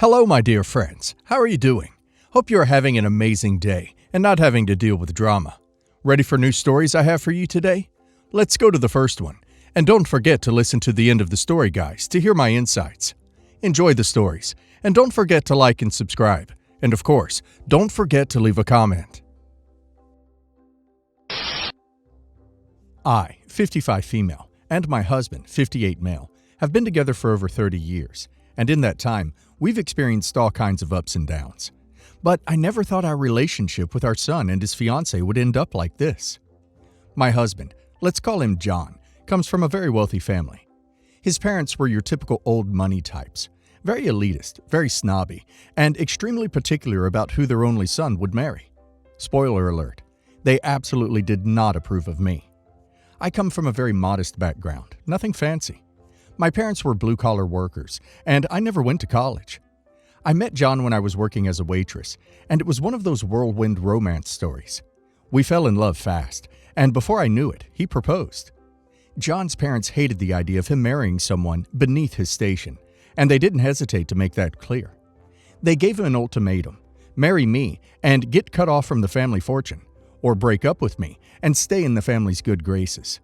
Hello, my dear friends. How are you doing? Hope you are having an amazing day and not having to deal with drama. Ready for new stories I have for you today? Let's go to the first one. And don't forget to listen to the end of the story, guys, to hear my insights. Enjoy the stories, and don't forget to like and subscribe. And of course, don't forget to leave a comment. I, 55 female, and my husband, 58 male, have been together for over 30 years, and in that time, we've experienced all kinds of ups and downs. But I never thought our relationship with our son and his fiance would end up like this. My husband, let's call him John, comes from a very wealthy family. His parents were your typical old money types, very elitist, very snobby, and extremely particular about who their only son would marry. Spoiler alert, they absolutely did not approve of me. I come from a very modest background, nothing fancy. My parents were blue-collar workers, and I never went to college. I met John when I was working as a waitress, and it was one of those whirlwind romance stories. We fell in love fast, and before I knew it, he proposed. John's parents hated the idea of him marrying someone beneath his station, and they didn't hesitate to make that clear. They gave him an ultimatum: marry me and get cut off from the family fortune, or break up with me and stay in the family's good graces.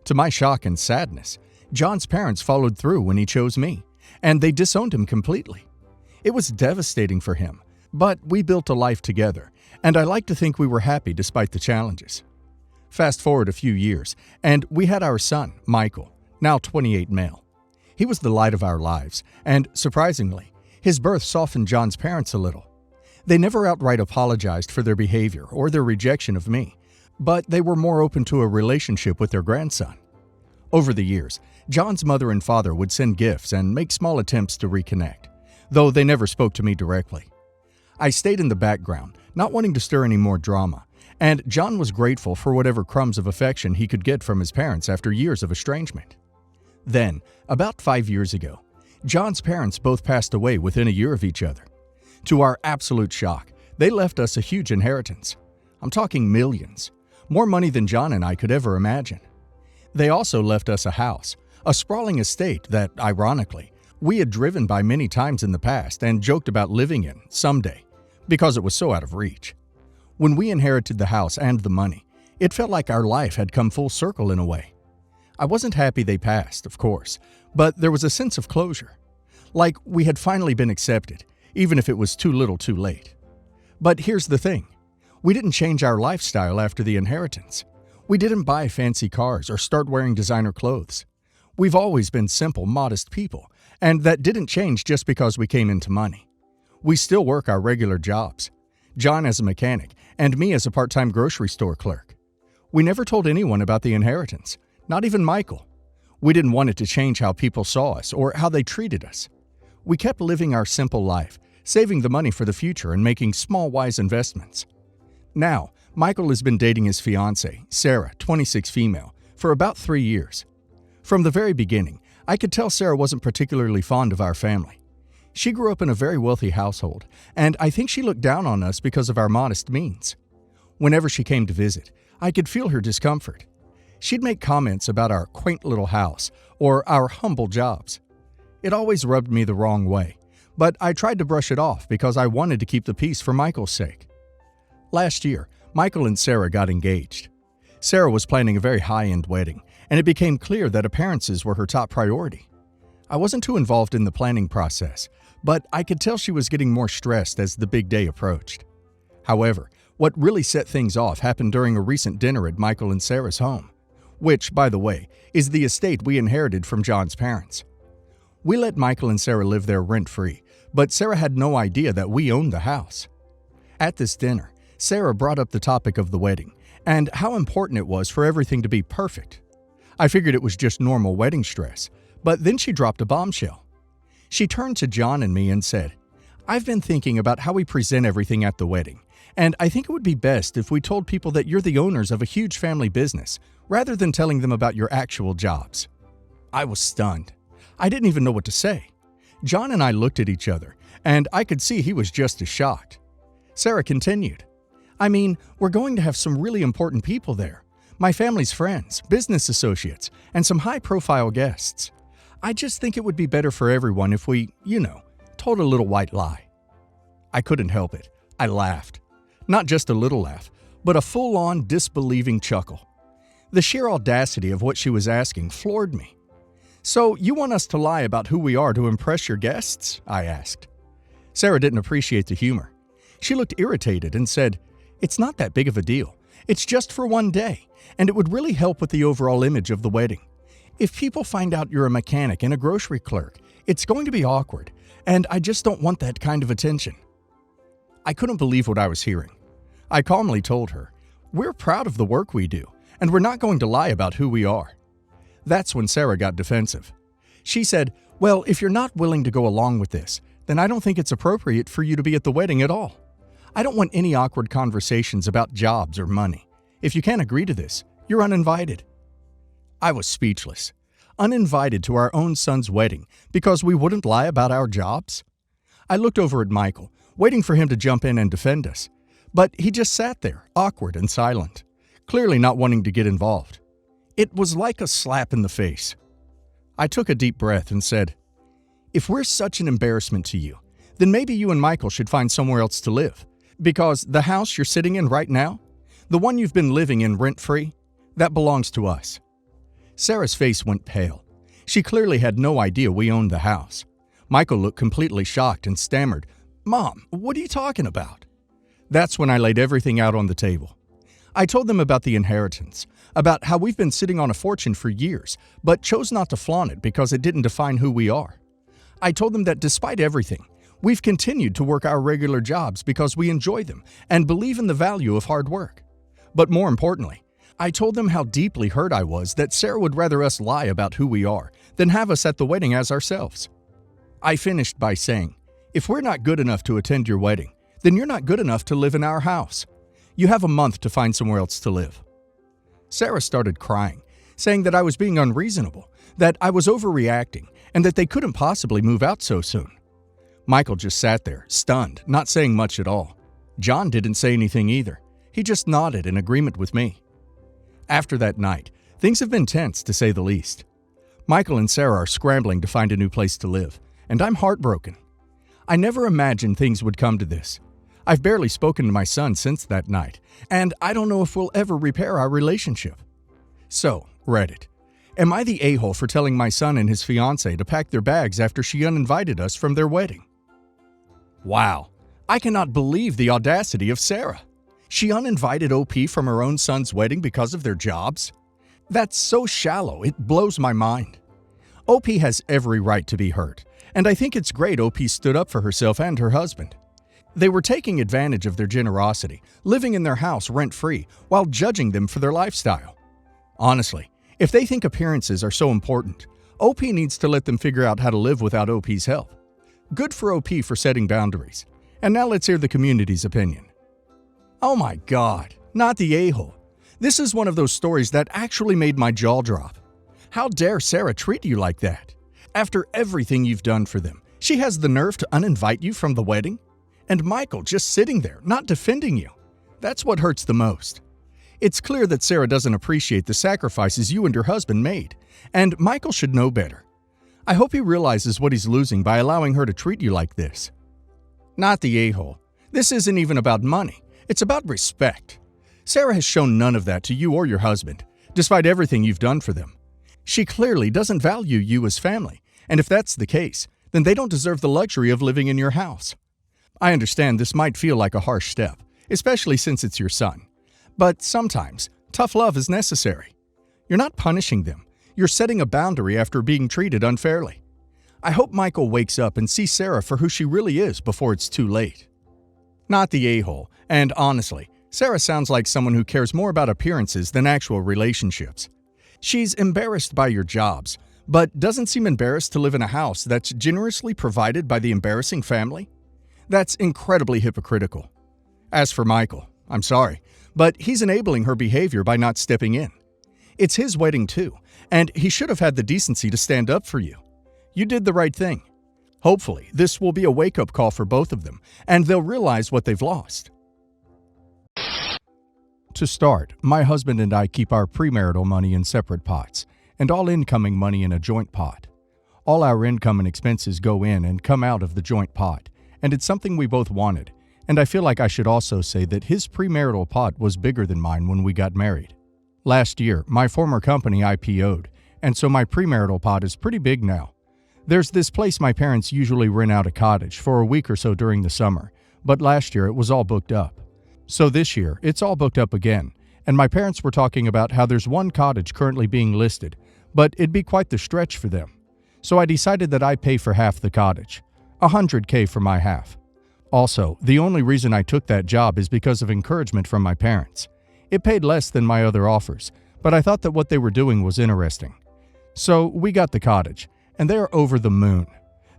To my shock and sadness, John's parents followed through when he chose me, and they disowned him completely. It was devastating for him, but we built a life together, and I like to think we were happy despite the challenges. Fast forward a few years, and we had our son, Michael, now 28 male. He was the light of our lives, and surprisingly, his birth softened John's parents a little. They never outright apologized for their behavior or their rejection of me, but they were more open to a relationship with their grandson. Over the years, John's mother and father would send gifts and make small attempts to reconnect, though they never spoke to me directly. I stayed in the background, not wanting to stir any more drama, and John was grateful for whatever crumbs of affection he could get from his parents after years of estrangement. Then, about 5 years ago, John's parents both passed away within a year of each other. To our absolute shock, they left us a huge inheritance. I'm talking millions, more money than John and I could ever imagine. They also left us a house, a sprawling estate that, ironically, we had driven by many times in the past and joked about living in someday, because it was so out of reach. When we inherited the house and the money, it felt like our life had come full circle in a way. I wasn't happy they passed, of course, but there was a sense of closure. Like we had finally been accepted, even if it was too little too late. But here's the thing. We didn't change our lifestyle after the inheritance. We didn't buy fancy cars or start wearing designer clothes. We've always been simple, modest people, and that didn't change just because we came into money. We still work our regular jobs. John as a mechanic, and me as a part-time grocery store clerk. We never told anyone about the inheritance, not even Michael. We didn't want it to change how people saw us or how they treated us. We kept living our simple life, saving the money for the future and making small, wise investments. Now, Michael has been dating his fiance, Sarah, 26 female, for about 3 years. From the very beginning, I could tell Sarah wasn't particularly fond of our family. She grew up in a very wealthy household, and I think she looked down on us because of our modest means. Whenever she came to visit, I could feel her discomfort. She'd make comments about our quaint little house or our humble jobs. It always rubbed me the wrong way, but I tried to brush it off because I wanted to keep the peace for Michael's sake. Last year, Michael and Sarah got engaged. Sarah was planning a very high-end wedding, and it became clear that appearances were her top priority. I wasn't too involved in the planning process, but I could tell she was getting more stressed as the big day approached. However, what really set things off happened during a recent dinner at Michael and Sarah's home, which, by the way, is the estate we inherited from John's parents. We let Michael and Sarah live there rent-free, but Sarah had no idea that we owned the house. At this dinner, Sarah brought up the topic of the wedding and how important it was for everything to be perfect. I figured it was just normal wedding stress, but then she dropped a bombshell. She turned to John and me and said, "I've been thinking about how we present everything at the wedding, and I think it would be best if we told people that you're the owners of a huge family business rather than telling them about your actual jobs." I was stunned. I didn't even know what to say. John and I looked at each other, and I could see he was just as shocked. Sarah continued, "I mean, we're going to have some really important people there. My family's friends, business associates, and some high-profile guests. I just think it would be better for everyone if we, told a little white lie. I couldn't help it. I laughed. Not just a little laugh, but a full-on disbelieving chuckle. The sheer audacity of what she was asking floored me. "So, you want us to lie about who we are to impress your guests?" I asked. Sarah didn't appreciate the humor. She looked irritated and said, "It's not that big of a deal. It's just for one day, and it would really help with the overall image of the wedding. If people find out you're a mechanic and a grocery clerk, it's going to be awkward, and I just don't want that kind of attention." I couldn't believe what I was hearing. I calmly told her, "We're proud of the work we do, and we're not going to lie about who we are." That's when Sarah got defensive. She said, "Well, if you're not willing to go along with this, then I don't think it's appropriate for you to be at the wedding at all. I don't want any awkward conversations about jobs or money. If you can't agree to this, you're uninvited." I was speechless. Uninvited to our own son's wedding because we wouldn't lie about our jobs? I looked over at Michael, waiting for him to jump in and defend us. But he just sat there, awkward and silent, clearly not wanting to get involved. It was like a slap in the face. I took a deep breath and said, "If we're such an embarrassment to you, then maybe you and Michael should find somewhere else to live. Because the house you're sitting in right now, the one you've been living in rent-free, that belongs to us." Sarah's face went pale. She clearly had no idea we owned the house. Michael looked completely shocked and stammered, "Mom, what are you talking about?" That's when I laid everything out on the table. I told them about the inheritance, about how we've been sitting on a fortune for years, but chose not to flaunt it because it didn't define who we are. I told them that despite everything, we've continued to work our regular jobs because we enjoy them and believe in the value of hard work. But more importantly, I told them how deeply hurt I was that Sarah would rather us lie about who we are than have us at the wedding as ourselves. I finished by saying, "If we're not good enough to attend your wedding, then you're not good enough to live in our house. You have a month to find somewhere else to live." Sarah started crying, saying that I was being unreasonable, that I was overreacting, and that they couldn't possibly move out so soon. Michael just sat there, stunned, not saying much at all. John didn't say anything either. He just nodded in agreement with me. After that night, things have been tense to say the least. Michael and Sarah are scrambling to find a new place to live, and I'm heartbroken. I never imagined things would come to this. I've barely spoken to my son since that night, and I don't know if we'll ever repair our relationship. So, Reddit, am I the a-hole for telling my son and his fiance to pack their bags after she uninvited us from their wedding? Wow, I cannot believe the audacity of Sarah. She uninvited OP from her own son's wedding because of their jobs? That's so shallow, it blows my mind. OP has every right to be hurt, and I think it's great OP stood up for herself and her husband. They were taking advantage of their generosity, living in their house rent-free, while judging them for their lifestyle. Honestly, if they think appearances are so important, OP needs to let them figure out how to live without OP's help. Good for OP for setting boundaries. And now let's hear the community's opinion. Oh my God, not the a-hole. This is one of those stories that actually made my jaw drop. How dare Sarah treat you like that? After everything you've done for them, she has the nerve to uninvite you from the wedding? And Michael just sitting there, not defending you. That's what hurts the most. It's clear that Sarah doesn't appreciate the sacrifices you and her husband made, and Michael should know better. I hope he realizes what he's losing by allowing her to treat you like this. Not the a-hole. This isn't even about money. It's about respect. Sarah has shown none of that to you or your husband, despite everything you've done for them. She clearly doesn't value you as family, and if that's the case, then they don't deserve the luxury of living in your house. I understand this might feel like a harsh step, especially since it's your son. But sometimes, tough love is necessary. You're not punishing them. You're setting a boundary after being treated unfairly. I hope Michael wakes up and sees Sarah for who she really is before it's too late. Not the a-hole, and honestly, Sarah sounds like someone who cares more about appearances than actual relationships. She's embarrassed by your jobs, but doesn't seem embarrassed to live in a house that's generously provided by the embarrassing family. That's incredibly hypocritical. As for Michael, I'm sorry, but he's enabling her behavior by not stepping in. It's his wedding too, and he should have had the decency to stand up for you. You did the right thing. Hopefully, this will be a wake-up call for both of them, and they'll realize what they've lost. To start, my husband and I keep our premarital money in separate pots, and all incoming money in a joint pot. All our income and expenses go in and come out of the joint pot, and it's something we both wanted. And I feel like I should also say that his premarital pot was bigger than mine when we got married. Last year, my former company IPO'd, and so my premarital pot is pretty big now. There's this place my parents usually rent out a cottage for a week or so during the summer, but last year it was all booked up. So this year, it's all booked up again, and my parents were talking about how there's one cottage currently being listed, but it'd be quite the stretch for them. So I decided that I'd pay for half the cottage, $100K for my half. Also, the only reason I took that job is because of encouragement from my parents. It paid less than my other offers, but I thought that what they were doing was interesting. So we got the cottage, and they're over the moon.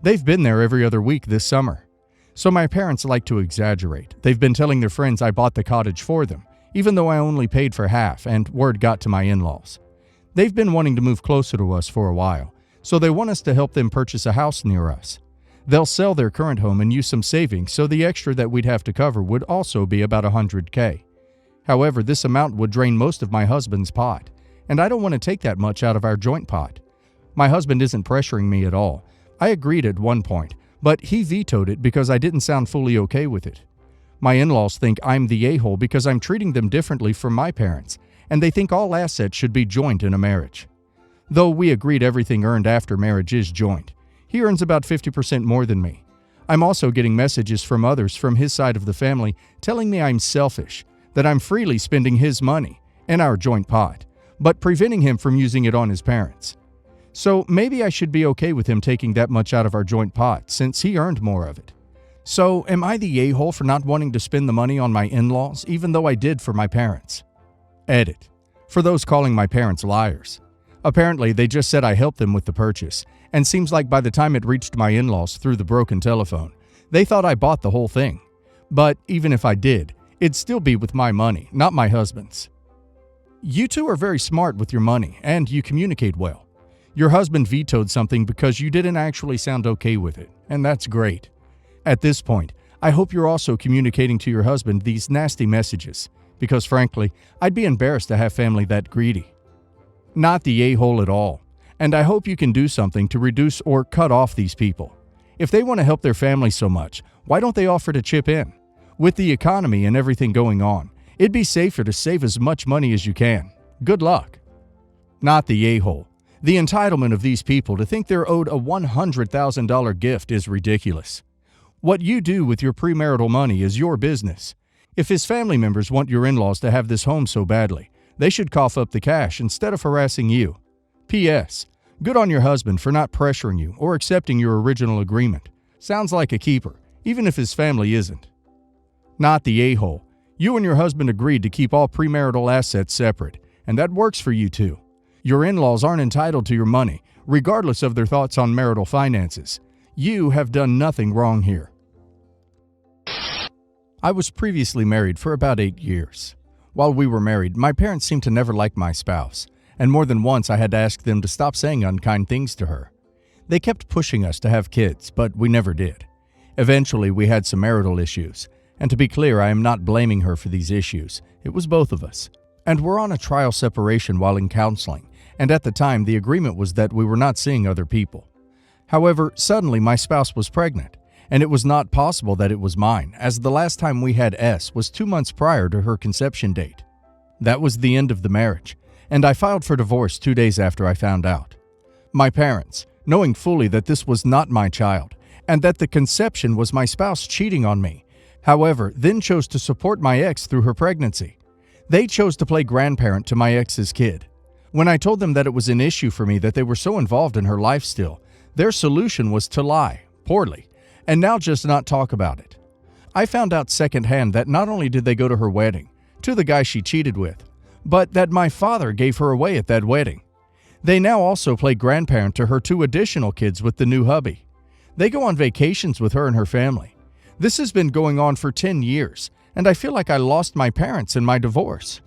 They've been there every other week this summer. So my parents like to exaggerate. They've been telling their friends I bought the cottage for them, even though I only paid for half and word got to my in-laws. They've been wanting to move closer to us for a while, so they want us to help them purchase a house near us. They'll sell their current home and use some savings, so the extra that we'd have to cover would also be about $100K. However, this amount would drain most of my husband's pot, and I don't want to take that much out of our joint pot. My husband isn't pressuring me at all. I agreed at one point, but he vetoed it because I didn't sound fully okay with it. My in-laws think I'm the a-hole because I'm treating them differently from my parents, and they think all assets should be joint in a marriage. Though we agreed everything earned after marriage is joint. He earns about 50% more than me. I'm also getting messages from others from his side of the family telling me I'm selfish, that I'm freely spending his money in our joint pot, but preventing him from using it on his parents. So maybe I should be okay with him taking that much out of our joint pot since he earned more of it. So am I the a-hole for not wanting to spend the money on my in-laws even though I did for my parents? Edit. For those calling my parents liars. Apparently, they just said I helped them with the purchase, and seems like by the time it reached my in-laws through the broken telephone, they thought I bought the whole thing. But even if I did, it'd still be with my money, not my husband's. You two are very smart with your money, and you communicate well. Your husband vetoed something because you didn't actually sound okay with it, and that's great. At this point, I hope you're also communicating to your husband these nasty messages, because frankly, I'd be embarrassed to have family that greedy. Not the a-hole at all, and I hope you can do something to reduce or cut off these people. If they want to help their family so much, why don't they offer to chip in? With the economy and everything going on, it'd be safer to save as much money as you can. Good luck. Not the a-hole. The entitlement of these people to think they're owed a $100,000 gift is ridiculous. What you do with your premarital money is your business. If his family members want your in-laws to have this home so badly, they should cough up the cash instead of harassing you. P.S. Good on your husband for not pressuring you or accepting your original agreement. Sounds like a keeper, even if his family isn't. Not the a-hole. You and your husband agreed to keep all premarital assets separate, and that works for you too. Your in-laws aren't entitled to your money, regardless of their thoughts on marital finances. You have done nothing wrong here. I was previously married for about 8 years. While we were married, my parents seemed to never like my spouse, and more than once I had to ask them to stop saying unkind things to her. They kept pushing us to have kids, but we never did. Eventually, we had some marital issues, and to be clear, I am not blaming her for these issues. It was both of us. And we're on a trial separation while in counseling, and at the time, the agreement was that we were not seeing other people. However, suddenly my spouse was pregnant, and it was not possible that it was mine, as the last time we had S was 2 months prior to her conception date. That was the end of the marriage, and I filed for divorce 2 days after I found out. My parents, knowing fully that this was not my child, and that the conception was my spouse cheating on me, however, then chose to support my ex through her pregnancy. They chose to play grandparent to my ex's kid. When I told them that it was an issue for me that they were so involved in her life still, their solution was to lie, poorly, and now just not talk about it. I found out secondhand that not only did they go to her wedding, to the guy she cheated with, but that my father gave her away at that wedding. They now also play grandparent to her 2 additional kids with the new hubby. They go on vacations with her and her family. This has been going on for 10 years, and I feel like I lost my parents in my divorce.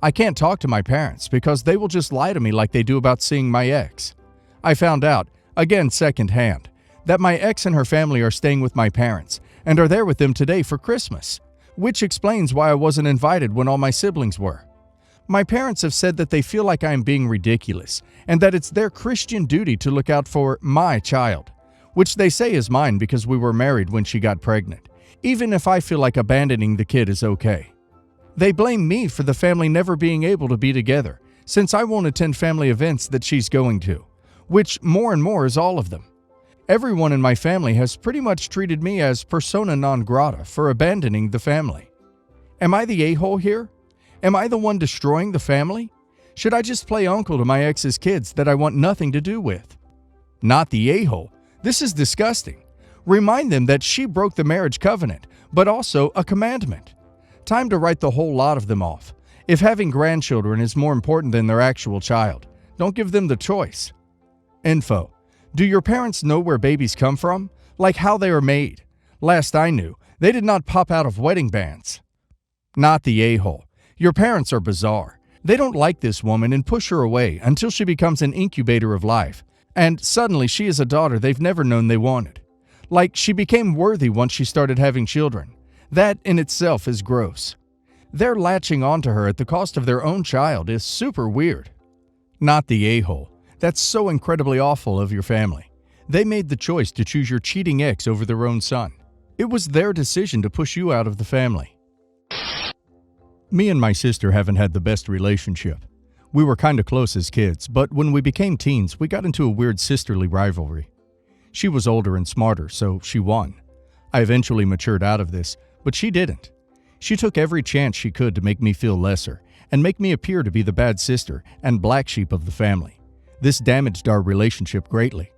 I can't talk to my parents because they will just lie to me like they do about seeing my ex. I found out, again secondhand, that my ex and her family are staying with my parents and are there with them today for Christmas, which explains why I wasn't invited when all my siblings were. My parents have said that they feel like I am being ridiculous and that it's their Christian duty to look out for my child, which they say is mine because we were married when she got pregnant, even if I feel like abandoning the kid is okay. They blame me for the family never being able to be together, since I won't attend family events that she's going to, which more and more is all of them. Everyone in my family has pretty much treated me as persona non grata for abandoning the family. Am I the a-hole here? Am I the one destroying the family? Should I just play uncle to my ex's kids that I want nothing to do with? Not the a-hole. This is disgusting. Remind them that she broke the marriage covenant, but also a commandment. Time to write the whole lot of them off. If having grandchildren is more important than their actual child, don't give them the choice. Info. Do your parents know where babies come from? Like how they are made? Last I knew, they did not pop out of wedding bands. Not the a-hole. Your parents are bizarre. They don't like this woman and push her away until she becomes an incubator of life, and suddenly she is a daughter they've never known they wanted. Like she became worthy once she started having children. That in itself is gross. Their latching onto her at the cost of their own child is super weird. Not the a-hole. That's so incredibly awful of your family. They made the choice to choose your cheating ex over their own son. It was their decision to push you out of the family. Me and my sister haven't had the best relationship. We were kinda close as kids, but when we became teens, we got into a weird sisterly rivalry. She was older and smarter, so she won. I eventually matured out of this, but she didn't. She took every chance she could to make me feel lesser and make me appear to be the bad sister and black sheep of the family. This damaged our relationship greatly.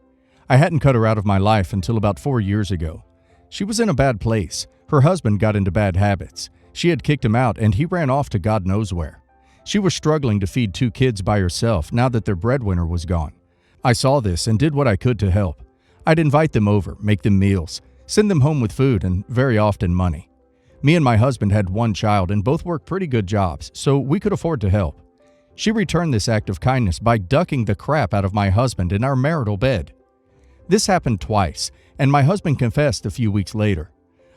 I hadn't cut her out of my life until about 4 years ago. She was in a bad place. Her husband got into bad habits. She had kicked him out and he ran off to God knows where. She was struggling to feed 2 kids by herself now that their breadwinner was gone. I saw this and did what I could to help. I'd invite them over, make them meals, send them home with food and very often money. Me and my husband had 1 child and both worked pretty good jobs, so we could afford to help. She returned this act of kindness by ducking the crap out of my husband in our marital bed. This happened twice, and my husband confessed a few weeks later.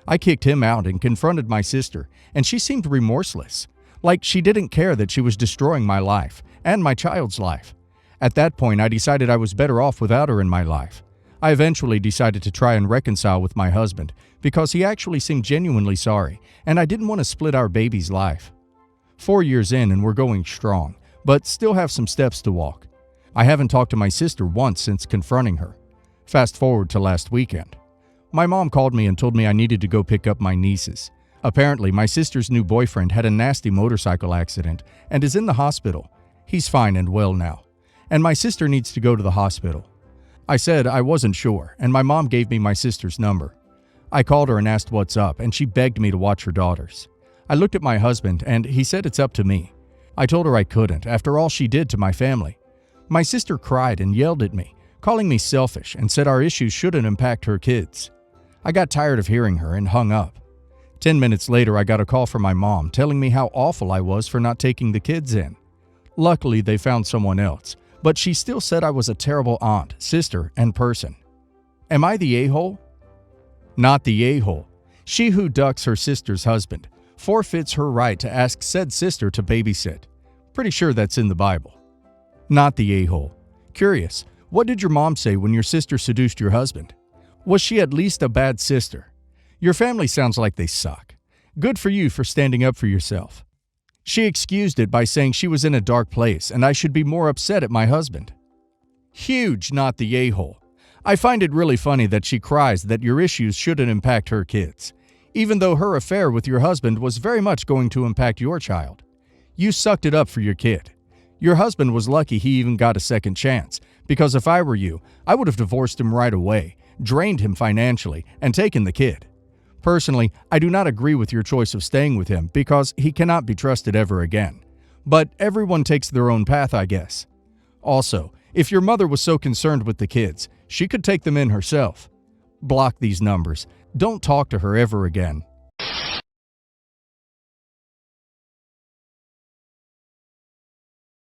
I kicked him out and confronted my sister, and she seemed remorseless, like she didn't care that she was destroying my life and my child's life. At that point, I decided I was better off without her in my life. I eventually decided to try and reconcile with my husband because he actually seemed genuinely sorry, and I didn't want to split our baby's life. 4 years in and we're going strong, but still have some steps to walk. I haven't talked to my sister once since confronting her. Fast forward to last weekend. My mom called me and told me I needed to go pick up my nieces. Apparently, my sister's new boyfriend had a nasty motorcycle accident and is in the hospital. He's fine and well now, and my sister needs to go to the hospital. I said I wasn't sure, and my mom gave me my sister's number. I called her and asked what's up, and she begged me to watch her daughters. I looked at my husband, and he said it's up to me. I told her I couldn't, after all she did to my family. My sister cried and yelled at me, calling me selfish, and said our issues shouldn't impact her kids. I got tired of hearing her and hung up. 10 minutes later, I got a call from my mom telling me how awful I was for not taking the kids in. Luckily, they found someone else, but she still said I was a terrible aunt, sister, and person. Am I the a-hole? Not the a-hole. She who ducks her sister's husband forfeits her right to ask said sister to babysit. Pretty sure that's in the Bible. Not the a-hole. Curious, what did your mom say when your sister seduced your husband? Was she at least a bad sister? Your family sounds like they suck. Good for you for standing up for yourself. She excused it by saying she was in a dark place and I should be more upset at my husband. Huge not the a-hole. I find it really funny that she cries that your issues shouldn't impact her kids, even though her affair with your husband was very much going to impact your child. You sucked it up for your kid. Your husband was lucky he even got a second chance, because if I were you, I would have divorced him right away, drained him financially, and taken the kid. Personally, I do not agree with your choice of staying with him because he cannot be trusted ever again. But everyone takes their own path, I guess. Also, if your mother was so concerned with the kids, she could take them in herself. Block these numbers. Don't talk to her ever again.